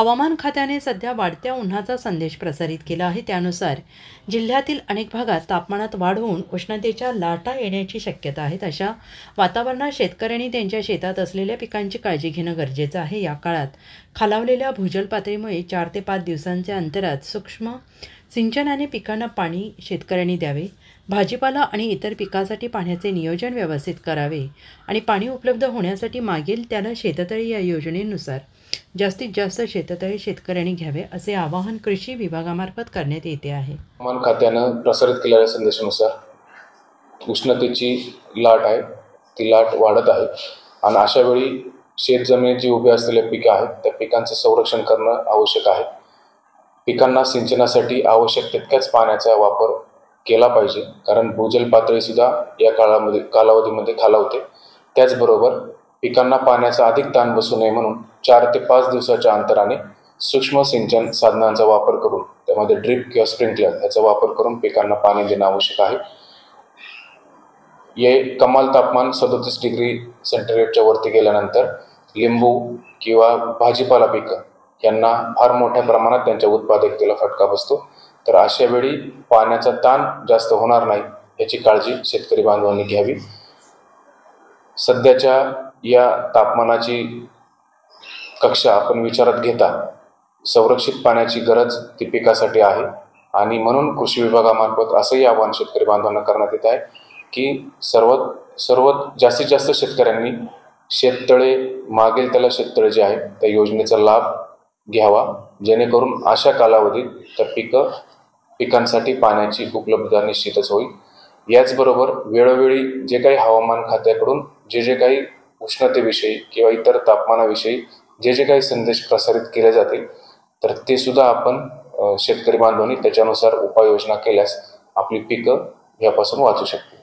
हवामान खात्याने सध्या वाढत्या उन्हाचा संदेश प्रसारित केला आहे। त्यानुसार जिल्ह्यातील अनेक भागात तापमानात वाढ होऊन उष्णतेच्या लाटा येण्याची शक्यता आहे। अशा वातावरणात शेतकऱ्यांनी त्यांच्या शेतात असलेल्या पिकांची काळजी घेणं गरजेचं आहे। या काळात खालावलेल्या भूजल पातळीमुळे 4 ते 5 दिवसांच्या अंतरात सूक्ष्म सिंचनाने पिकांना पाणी शेतकऱ्यांनी द्यावे। भाजीपाला आणि इतर पिकासाठी पाण्याचे नियोजन व्यवस्थित करावे आणि पाणी उपलब्ध होण्यासाठी मागील त्याला शेततळे या योजनेनुसार जास्तीत जास्त शेततळे शेतकऱ्यांनी घ्यावे असे आवाहन कृषी विभागामार्फत करण्यात येते आहे। हवामान खात्यानं प्रसारित केलेल्या संदेशानुसार उष्णतेची लाट आहे, ती लाट वाढत आहे आणि अशा वेळी शेतजमिनीत जी उभी असलेले पिकं आहेत त्या पिकांचं संरक्षण करणं आवश्यक आहे। पिकांना सिंचनासाठी आवश्यक तितक्याच पाण्याचा वापर केला पाहिजे, कारण भूजल पातळीसुद्धा या कालावधीमध्ये खालावते। त्याचबरोबर पिकांना पाण्याचा अधिक ताण बसू नये म्हणून 4 ते 5 दिवसाच्या अंतराने सूक्ष्म सिंचन साधनांचा वापर करून, त्यामध्ये ड्रिप किंवा स्प्रिंकलर याचा वापर करून पिकांना पाणी देणं आवश्यक आहे। हे कमाल तापमान 37 डिग्री सेंटीग्रेडच्या वरती गेल्यानंतर लिंबू किंवा भाजीपाला पिकं यांना फार मोठ्या प्रमाणात त्यांच्या उत्पादकतेला फटका बसतो। तर अशा वेळी पाण्याचा ताण जास्त होणार नाही याची काळजी शेतकरी बांधवांनी घ्यावी। सध्याच्या या तापमानाची कक्षा आपण विचारात घेता संरक्षित पाण्याची गरज ती पिकासाठी आहे आणि म्हणून कृषी विभागामार्फत असंही आवाहन शेतकरी बांधवांना करण्यात येत आहे की सर्वात जास्तीत जास्त शेतकऱ्यांनी शेततळे मागील त्याला शेततळे जे आहे त्या योजनेचा लाभ घ्यावा, जेणेकरून अशा कालावधीत त्या पिकांसाठी पाण्याची उपलब्धता निश्चितच होईल। याचबरोबर वेळोवेळी जे काही हवामान खात्याकडून जे काही उष्णतेविषयी किंवा इतर तापमानाविषयी जे काही संदेश प्रसारित केले जातील तर ते सुद्धा आपण शेतकरी बांधवांनी त्याच्यानुसार उपाययोजना केल्यास आपली पिकं यापासून वाचू शकतील।